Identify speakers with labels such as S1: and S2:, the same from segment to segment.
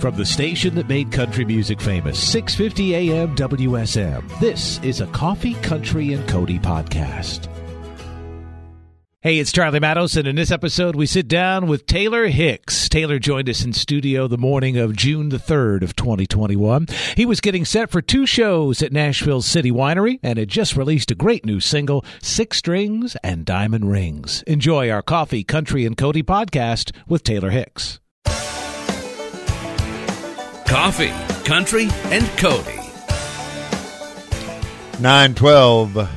S1: From the station that made country music famous, 650 AM WSM, this is a Coffee, Country, and Cody podcast. Hey, it's Charlie Matos, and in this episode, we sit down with Taylor Hicks. Taylor joined us in studio the morning of June the 3rd of 2021. He was getting set for 2 shows at Nashville's City Winery and had just released a great new single, 6 Strings and Diamond Rings. Enjoy our Coffee, Country, and Cody podcast with Taylor Hicks.
S2: Coffee, Country, and Cody.
S3: 9:12.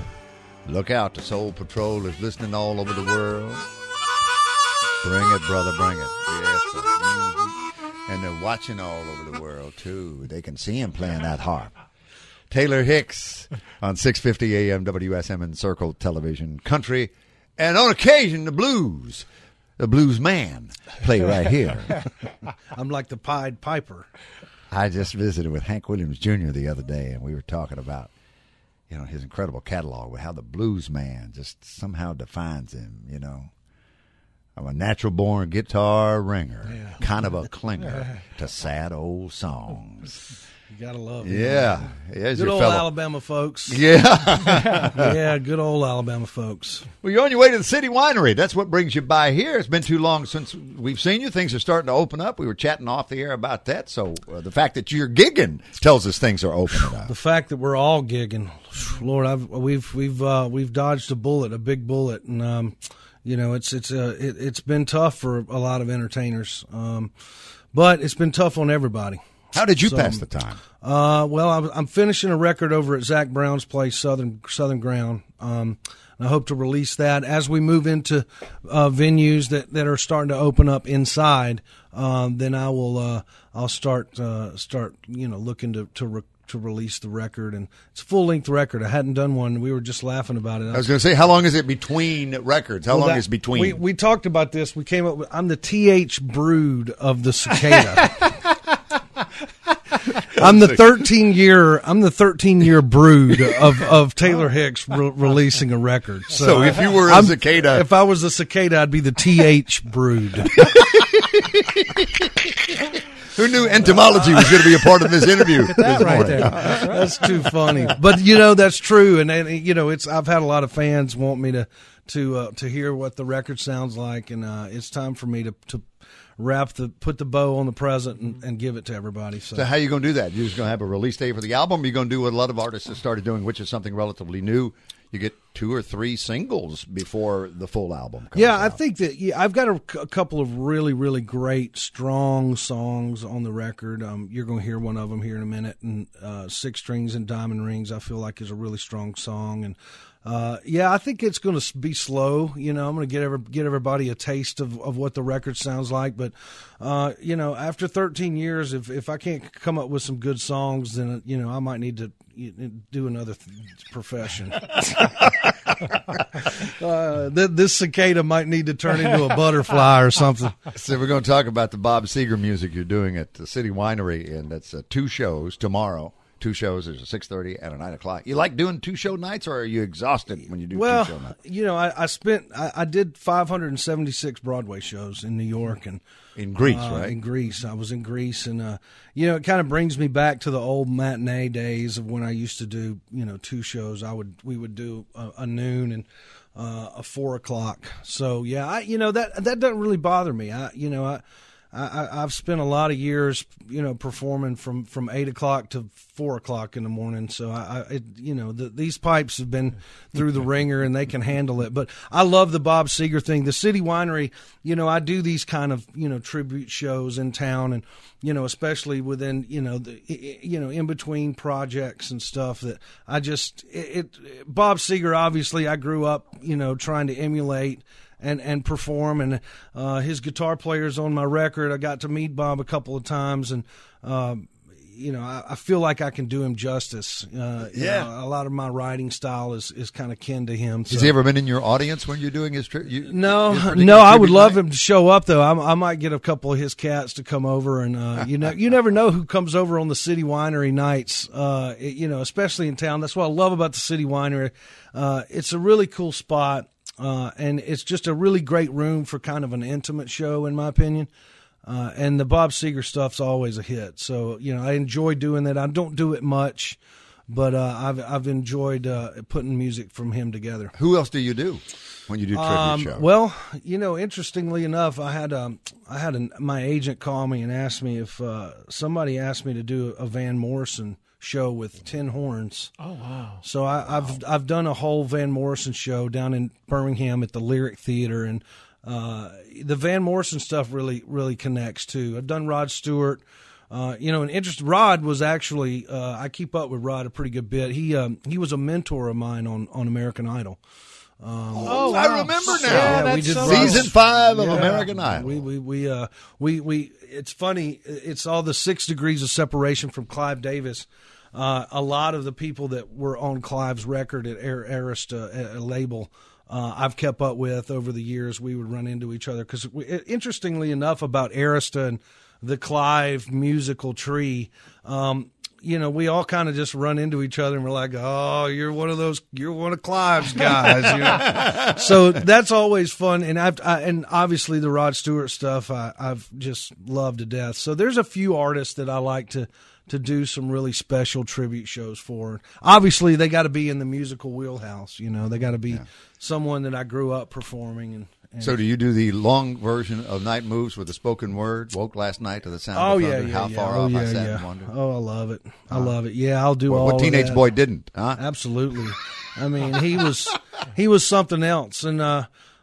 S3: Look out, the Soul Patrol is listening all over the world. Bring it, brother, bring it. Yes, sir. Mm-hmm. And they're watching all over the world, too. They can see him playing that harp. Taylor Hicks on 650 AM WSM and Circle Television. Country, and on occasion, the blues. The blues man play right here.
S4: I'm like the Pied Piper.
S3: I just visited with Hank Williams Jr. the other day, and we were talking about his incredible catalog with how the blues man just somehow defines him, I'm a natural-born guitar ringer, kind of a clinger to sad old songs.
S4: You gotta love
S3: it. Yeah.
S4: Good old Alabama folks.
S3: Yeah.
S4: Yeah, good old Alabama folks.
S3: Well, you're on your way to the City Winery. That's what brings you by here. It's been too long since we've seen you. Things are starting to open up. We were chatting off the air about that. So the fact that you're gigging tells us things are opening up.
S4: The fact that we're all gigging, Lord, we've dodged a bullet, a big bullet, and it's been tough for a lot of entertainers, but it's been tough on everybody.
S3: How did you pass the time?
S4: Well, I'm finishing a record over at Zach Brown's place, Southern Ground. And I hope to release that as we move into venues that are starting to open up inside. Then I'll start looking to release the record, and it's a full-length record. I hadn't done one. We were just laughing about it.
S3: I was going to say, how long is it between records? How long is between?
S4: We talked about this. We came up with, I'm the TH brood of the cicada. I'm the 13-year brood of Taylor Hicks releasing a record.
S3: So if you were a cicada,
S4: if I was a cicada, I'd be the TH brood.
S3: Who knew entomology was going to be a part of this interview?
S4: That right there. That's too funny. But that's true, and I've had a lot of fans want me to hear what the record sounds like, and it's time for me to put the bow on the present and give it to everybody.
S3: So how are you going to do that? You're just going to have a release date for the album? Or are you going to do what a lot of artists have started doing, which is something relatively new? You get 2 or 3 singles before the full album comes out.
S4: I think that I've got a couple of really, really great, strong songs on the record. You're going to hear one of them here in a minute. And 6 Strings and Diamond Rings, I feel like, is a really strong song. And I think it's going to be slow. I'm going to get everybody a taste of what the record sounds like. But, after 13 years, if I can't come up with some good songs, then, I might need to do another profession. This cicada might need to turn into a butterfly or something.
S3: So we're going to talk about the Bob Seger music you're doing at the City Winery, and that's 2 shows tomorrow. 2 shows. There's a 6:30 and a 9 o'clock. You like doing 2-show nights, or are you exhausted when you do 2-show nights?
S4: I did 576 Broadway shows in New York and
S3: in Greece, right?
S4: In Greece, I was in Greece, and it kind of brings me back to the old matinee days of when I used to do 2 shows. We would do a noon and a 4 o'clock. So that doesn't really bother me. I've spent a lot of years, performing from 8 o'clock to 4 o'clock in the morning. So these pipes have been through the ringer and they can handle it. But I love the Bob Seger thing. The City Winery, I do these kind of, tribute shows in town, and, especially within, in between projects and stuff that I just, Bob Seger, obviously I grew up, trying to emulate and perform, and his guitar player's on my record. I got to meet Bob a couple of times, and I feel like I can do him justice. A lot of my writing style is kind of kin to him.
S3: Has he ever been in your audience when you're doing his trip?
S4: No. I would love him to show up, though. I might get a couple of his cats to come over, and you never know who comes over on the City Winery nights. Especially in town. That's what I love about the City Winery. It's a really cool spot. And it's just a really great room for kind of an intimate show, in my opinion. And the Bob Seger stuff's always a hit. So, I enjoy doing that. I don't do it much, but I've enjoyed putting music from him together.
S3: Who else do you do when you do tribute shows?
S4: Well, interestingly enough, I had my agent call me and ask me if somebody asked me to do a Van Morrison show with 10 horns.
S5: Oh wow!
S4: So I've done a whole Van Morrison show down in Birmingham at the Lyric Theater, and the Van Morrison stuff really connects too. I've done Rod Stewart. Rod was actually I keep up with Rod a pretty good bit. He was a mentor of mine on American Idol.
S3: Wow. I remember now.
S4: Yeah, we did
S3: season 5 of American Idol.
S4: We it's funny. It's all the 6 degrees of separation from Clive Davis. A lot of the people that were on Clive's record at Arista, a label, I've kept up with over the years. We would run into each other because, interestingly enough, about Arista and the Clive musical tree, we all kind of just run into each other and we're like, oh, you're one of Clive's guys. So that's always fun. And and obviously the Rod Stewart stuff, I've just loved to death. So there's a few artists that I like to do some really special tribute shows for. Obviously they got to be in the musical wheelhouse. They got to be someone that I grew up performing. And
S3: so do you do the long version of Night Moves with the spoken word? Woke last night to the sound of thunder. How far off I sat and wondered.
S4: Oh, I love it. I love it. Yeah, I'll do all
S3: what teenage boy didn't, huh?
S4: Absolutely. I mean, he was something else. And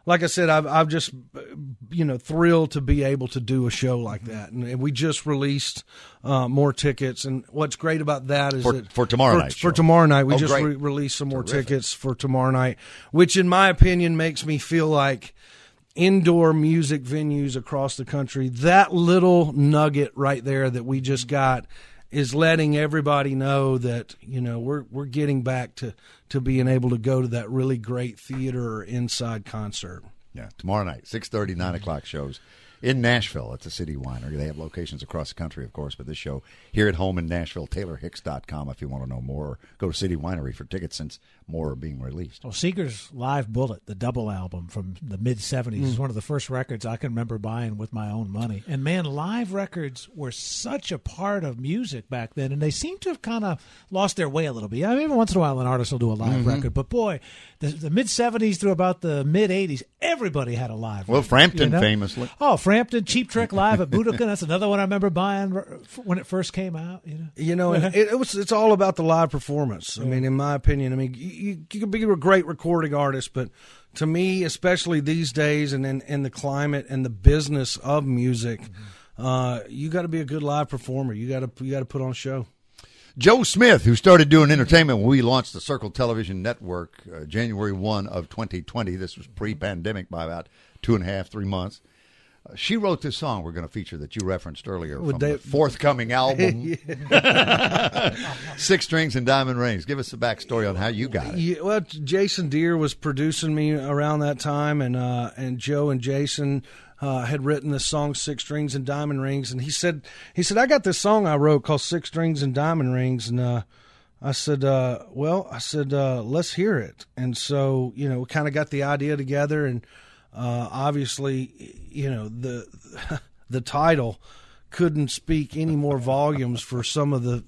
S4: like I said, I've just thrilled to be able to do a show like that. And we just released more tickets. And what's great about that is
S3: for tomorrow night.
S4: For tomorrow night, we just released some more tickets for tomorrow night, which in my opinion makes me feel like indoor music venues across the country, that little nugget right there that we just got is letting everybody know that we're getting back to being able to go to that really great theater or inside concert.
S3: Yeah, tomorrow night, 6:30, 9 o'clock shows in Nashville at the City Winery. They have locations across the country, of course, but this show here at home in Nashville, TaylorHicks.com if you want to know more, or go to City Winery for tickets since more are being released.
S5: Well, Seeger's Live Bullet, the double album from the mid-'70s, is one of the first records I can remember buying with my own money. And, man, live records were such a part of music back then, and they seem to have kind of lost their way a little bit. I mean, every once in a while an artist will do a live record, but, boy, the mid-'70s through about the mid-'80s, everybody had a live record.
S3: Well, Frampton famously.
S5: Oh, Frampton, Cheap Trick Live at Budokan. That's another one I remember buying when it first came out.
S4: It's all about the live performance. I mean, in my opinion, you can be a great recording artist, but to me, especially these days and in the climate and the business of music, you got to be a good live performer. You got to put on a show.
S3: Joe Smith, who started doing entertainment when we launched the Circle Television Network January 1 of 2020. This was pre-pandemic by about 2.5, 3 months. She wrote this song we're going to feature that you referenced earlier from the forthcoming album, 6 Strings and Diamond Rings. Give us the backstory on how you got it.
S4: Yeah, well, Jason Deere was producing me around that time, and Joe and Jason had written this song, 6 Strings and Diamond Rings, and he said, I got this song I wrote called 6 Strings and Diamond Rings, and I said, let's hear it. And so, we kind of got the idea together, and obviously, the title couldn't speak any more volumes for some of the,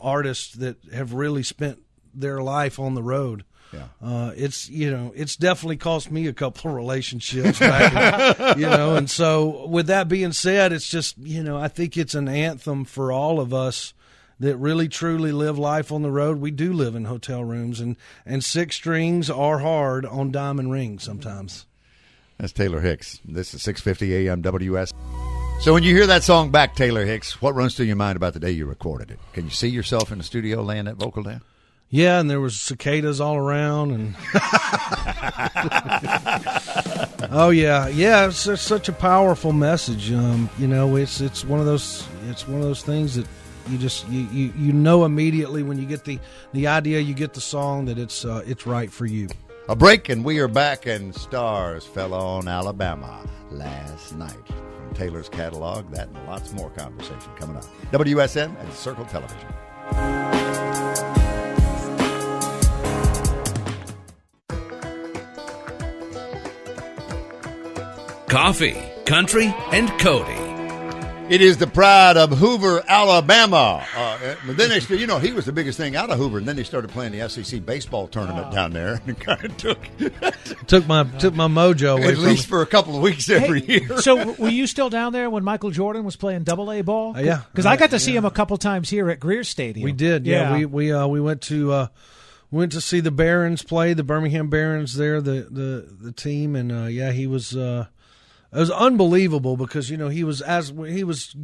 S4: artists that have really spent their life on the road. Yeah. It's definitely cost me a couple of relationships back, and so with that being said, it's just, I think it's an anthem for all of us that really truly live life on the road. We do live in hotel rooms, and 6 strings are hard on diamond rings sometimes.
S3: That's Taylor Hicks. This is 650 AM WS. So when you hear that song back, Taylor Hicks, what runs through your mind about the day you recorded it? Can you see yourself in the studio laying that vocal down?
S4: Yeah, and there was cicadas all around, and oh yeah, it's such a powerful message. It's one of those things that you just you know immediately when you get the idea, you get the song that it's right for you.
S3: A break, and we are back, and stars fell on Alabama last night. From Taylor's catalog, that and lots more conversation coming up. WSM and Circle Television.
S2: Coffee, country, and Cody.
S3: It is the pride of Hoover, Alabama. But then he was the biggest thing out of Hoover, and then they started playing the SEC baseball tournament down there, and it kind of
S4: took my mojo away
S3: at least for a couple of weeks every year.
S5: So were you still down there when Michael Jordan was playing Double-A ball?
S4: Yeah,
S5: because I got to see him a couple times here at Greer Stadium.
S4: We did. Yeah, we went to see the Barons play, the Birmingham Barons there, the team, and he was. It was unbelievable because he was the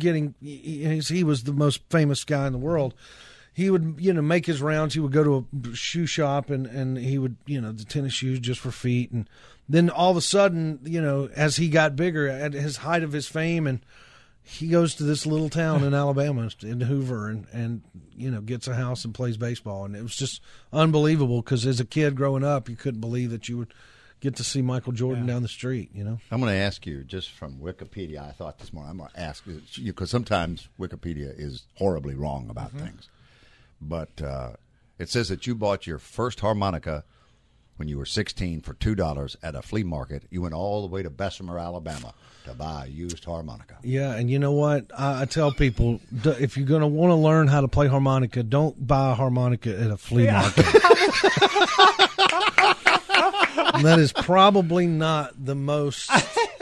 S4: most famous guy in the world. He would make his rounds. He would go to a shoe shop and he would the tennis shoes just for feet, and then all of a sudden as he got bigger at his height of his fame, and he goes to this little town in Alabama in Hoover and gets a house and plays baseball, and it was just unbelievable because as a kid growing up you couldn't believe that you would get to see Michael Jordan down the street, I'm
S3: going to ask you, just from Wikipedia, I thought this morning, I'm going to ask you, because sometimes Wikipedia is horribly wrong about things. But it says that you bought your first harmonica when you were 16 for $2 at a flea market. You went all the way to Bessemer, Alabama to buy a used harmonica.
S4: Yeah, and you know what? I tell people, if you're going to want to learn how to play harmonica, don't buy a harmonica at a flea market. That is probably not the most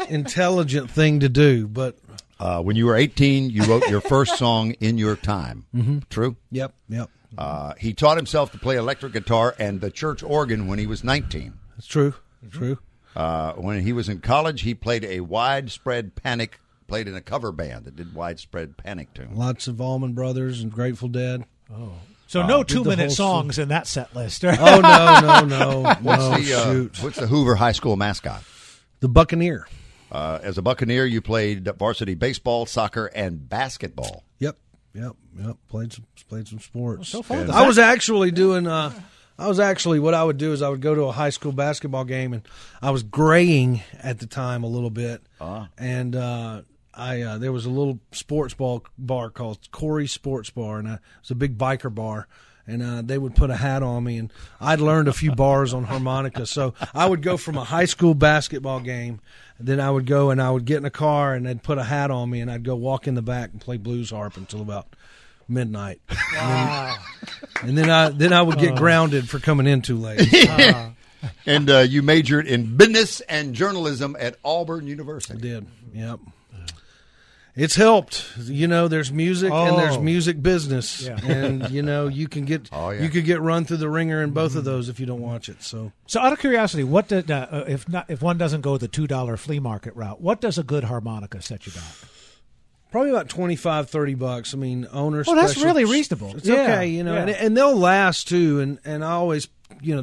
S4: intelligent thing to do, but
S3: when you were 18, you wrote your first song, In Your Time. Mm-hmm. True?
S4: Yep.
S3: He taught himself to play electric guitar and the church organ when he was 19.
S4: That's true. True.
S3: When he was in college, he played in a cover band that did Widespread Panic tunes.
S4: Lots of Allman Brothers and Grateful Dead.
S5: Oh. So no 2-minute songs in that set list.
S4: Oh, no.
S3: What's the Hoover High School mascot?
S4: The Buccaneer.
S3: As a Buccaneer, you played varsity baseball, soccer, and basketball.
S4: Yep. Played some sports.
S5: So far,
S4: I was actually doing. What I would do is I would go to a high school basketball game, and I was graying at the time a little bit, and there was a little sports bar called Corey's Sports Bar, and it was a big biker bar. And they would put a hat on me, and I'd learned a few bars on harmonica. So I would go from a high school basketball game, and then I would go and I would get in a car, and they'd put a hat on me, and I'd go walk in the back and play blues harp until about midnight.
S5: Wow.
S4: And then I would get grounded for coming in too late.
S3: And you majored in business and journalism at Auburn University.
S4: I did. Yep. It's helped. There's music and there's music business, and you can get you could get run through the ringer in both of those if you don't watch it. So
S5: out of curiosity, what did if one doesn't go the $2 flea market route, what does a good harmonica set you back?
S4: Probably about $25-$30. I mean, owners.
S5: Well, that's really reasonable.
S4: It's okay, and they'll last too. And I always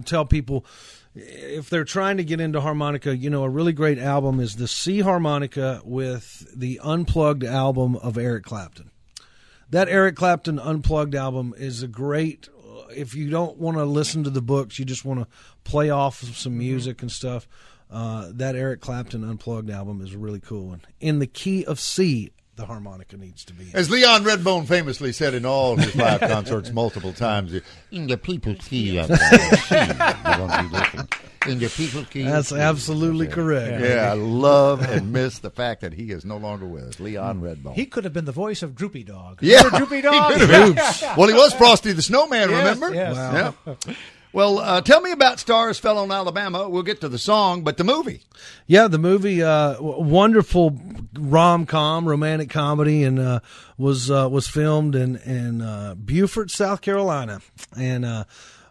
S4: tell people, if they're trying to get into harmonica, a really great album is the C harmonica with the Unplugged album of Eric Clapton. That Eric Clapton Unplugged album is a great, if you don't want to listen to the books, you just want to play off of some music and stuff, that Eric Clapton Unplugged album is a really cool one. In the key of C, the harmonica needs to be in.
S3: As Leon Redbone famously said in all his live concerts multiple times, in the people's key. In the people's key.
S4: That's absolutely correct.
S3: Yeah, I love and miss the fact that he is no longer with us. Leon Redbone.
S5: He could have been the voice of Droopy Dog.
S3: Yeah.
S5: Remember Droopy Dog?
S3: Well, he was Frosty the Snowman, remember?
S5: Yes.
S4: Wow.
S3: Yeah. Well, tell me about Stars Fell on Alabama. We'll get to the song, but the movie.
S4: Yeah, the movie, wonderful rom-com, romantic comedy, and was filmed in Beaufort, South Carolina. And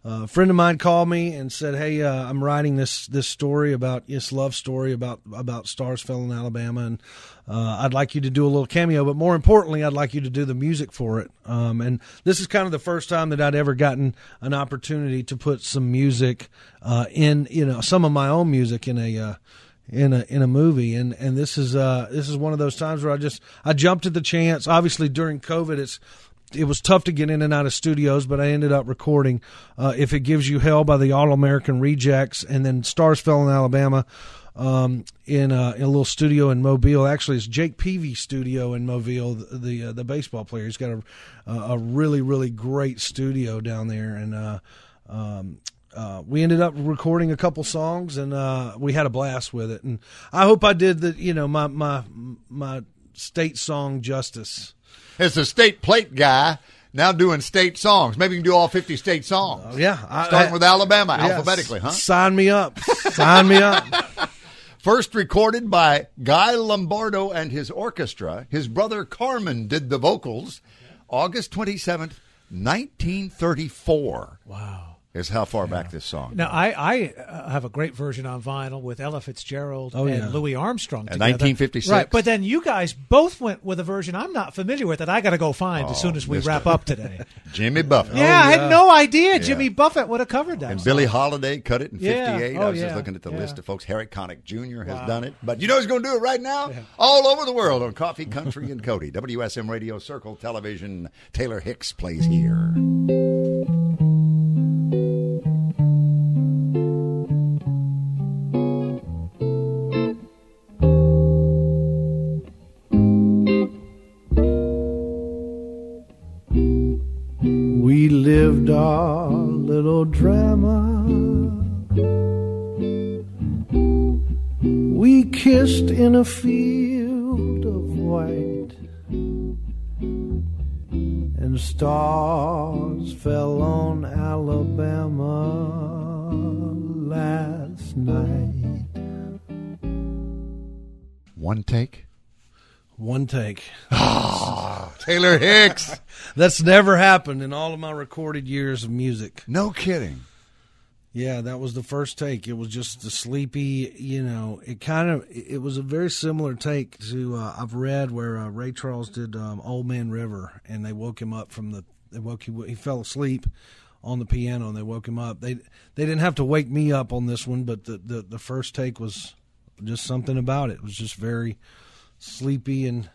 S4: a friend of mine called me and said, "Hey, I'm writing this story about this love story about Stars Fell in Alabama, and I'd like you to do a little cameo, but more importantly, I'd like you to do the music for it." And this is kind of the first time that I'd ever gotten an opportunity to put some music in, some of my own music in a movie, and this is one of those times where I jumped at the chance. Obviously, during COVID, it was tough to get in and out of studios, but I ended up recording If It Gives You Hell by the All-American Rejects, and then Stars Fell in Alabama in a little studio in Mobile. Actually, it's Jake Peavy's studio in Mobile, the baseball player. He's got a really, really great studio down there, and we ended up recording a couple songs, and we had a blast with it. And I hope I did my state song justice.
S3: It's a state plate guy now doing state songs. Maybe you can do all 50 state songs. Starting with Alabama alphabetically, huh?
S4: Sign me up. Sign me up.
S3: First recorded by Guy Lombardo and his orchestra. His brother Carmen did the vocals. August 27th, 1934.
S5: Wow.
S3: Is how far back this song.
S5: Now, I have a great version on vinyl with Ella Fitzgerald and Louis Armstrong together.
S3: 1956.
S5: Right, but then you guys both went with a version I'm not familiar with that I got to go find as soon as we wrap up today.
S3: Jimmy Buffett.
S5: Yeah, I had no idea Jimmy Buffett would have covered that.
S3: And
S5: song.
S3: Billie Holiday cut it in 58. I was
S5: just
S3: looking at the list of folks. Harry Connick Jr. has done it. But you know who's going to do it right now? Yeah. All over the world on Coffee, Country, and Cody. WSM Radio, Circle Television. Taylor Hicks plays here.
S4: We lived our little drama. We kissed in a field of white, and stars fell on Alabama last night.
S3: One take?
S4: One take.
S3: Taylor Hicks.
S4: That's never happened in all of my recorded years of music.
S3: No kidding.
S4: Yeah, that was the first take. It was just the sleepy, it was a very similar take to, I've read where Ray Charles did Old Man River, and they woke him up he fell asleep on the piano, and they woke him up. They didn't have to wake me up on this one, but the first take was just something about it. It was just very sleepy and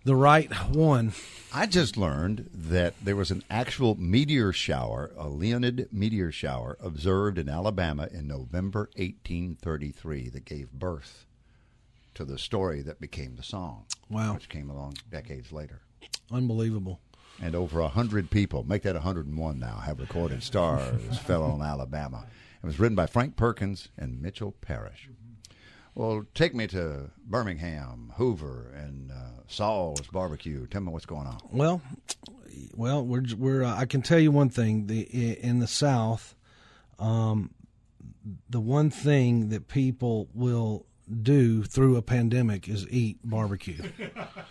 S4: the right one.
S3: I just learned that there was an actual meteor shower, a Leonid meteor shower, observed in Alabama in November 1833 that gave birth to the story that became the song.
S4: Wow.
S3: Which came along decades later.
S4: Unbelievable.
S3: And over 100 people, make that 101 now, have recorded Stars Fell on Alabama. It was written by Frank Perkins and Mitchell Parrish. Well, take me to Birmingham, Hoover, and Sauls BBQ. Tell me what's going on.
S4: Well, we're. I can tell you one thing. In the South, the one thing that people will do through a pandemic is eat barbecue,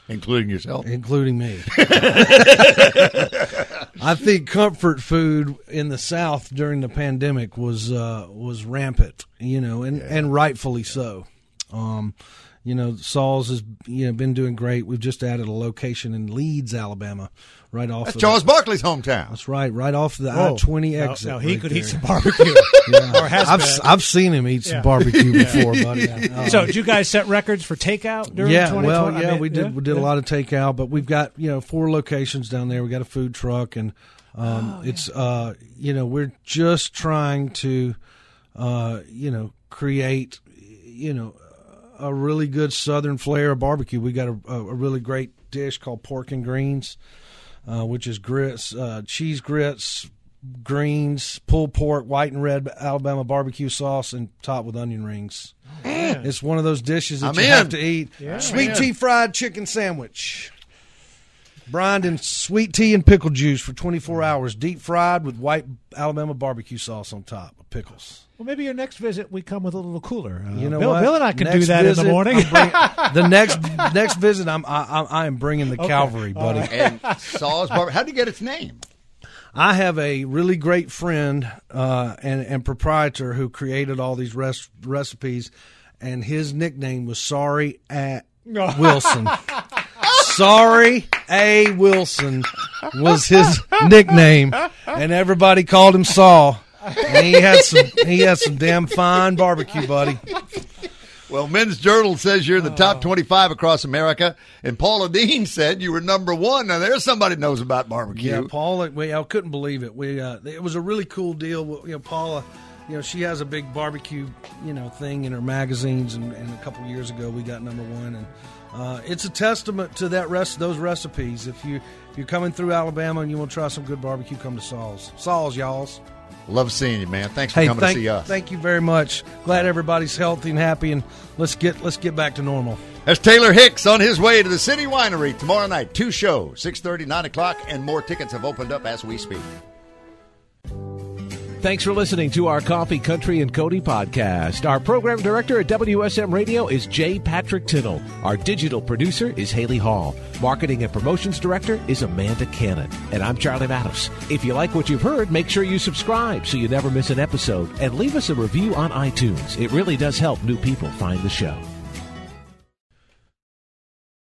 S3: including yourself,
S4: including me. I think comfort food in the South during the pandemic was rampant, and rightfully so. Sauls has been doing great. We've just added a location in Leeds, Alabama, right off.
S3: That's Charles Barkley's hometown.
S4: That's right off the I-20 exit.
S5: Now he could eat some barbecue. Or
S4: I've seen him eat some barbecue before, buddy.
S5: So, did you guys set records for takeout during 2020?
S4: We did. We did a lot of takeout, but we've got 4 locations down there. We got a food truck, and it's we're just trying to create a really good Southern flair of barbecue. We got a really great dish called pork and greens, which is grits, cheese grits, greens, pulled pork, white and red Alabama barbecue sauce, and topped with onion rings. It's one of those dishes that have to eat. Yeah, sweet tea fried chicken sandwich, brined in sweet tea and pickle juice for 24 hours, deep fried with white Alabama barbecue sauce on top of pickles.
S5: Well, maybe your next visit we come with a little cooler.
S4: Bill,
S5: what? Bill and I can do that in the morning.
S4: The next visit, I am bringing the cavalry, buddy.
S3: And Sauls Barbecue. How did it get its name?
S4: I have a really great friend and proprietor who created all these recipes, and his nickname was Sorry A. Wilson. Sorry A. Wilson was his nickname, and everybody called him Saul. And he had some damn fine barbecue, buddy.
S3: Well, Men's Journal says you're in the top 25 across America, and Paula Dean said you were number 1. Now, there's somebody that knows about barbecue.
S4: Yeah, Paula, I couldn't believe it. It was a really cool deal. Paula, she has a big barbecue, thing in her magazines, and a couple years ago we got number 1, and it's a testament to those recipes. If you're coming through Alabama and you want to try some good barbecue, come to Sauls. Sauls, y'alls.
S3: Love seeing you, man. Thanks for coming to see us.
S4: Thank you very much. Glad everybody's healthy and happy, and let's get back to normal.
S3: That's Taylor Hicks on his way to the City Winery tomorrow night. 2 shows, 6:30, 9 o'clock, and more tickets have opened up as we speak.
S1: Thanks for listening to our Coffee, Country, and Cody podcast. Our program director at WSM Radio is J. Patrick Tinnell. Our digital producer is Haley Hall. Marketing and promotions director is Amanda Cannon. And I'm Charlie Matos. If you like what you've heard, make sure you subscribe so you never miss an episode. And leave us a review on iTunes. It really does help new people find the show.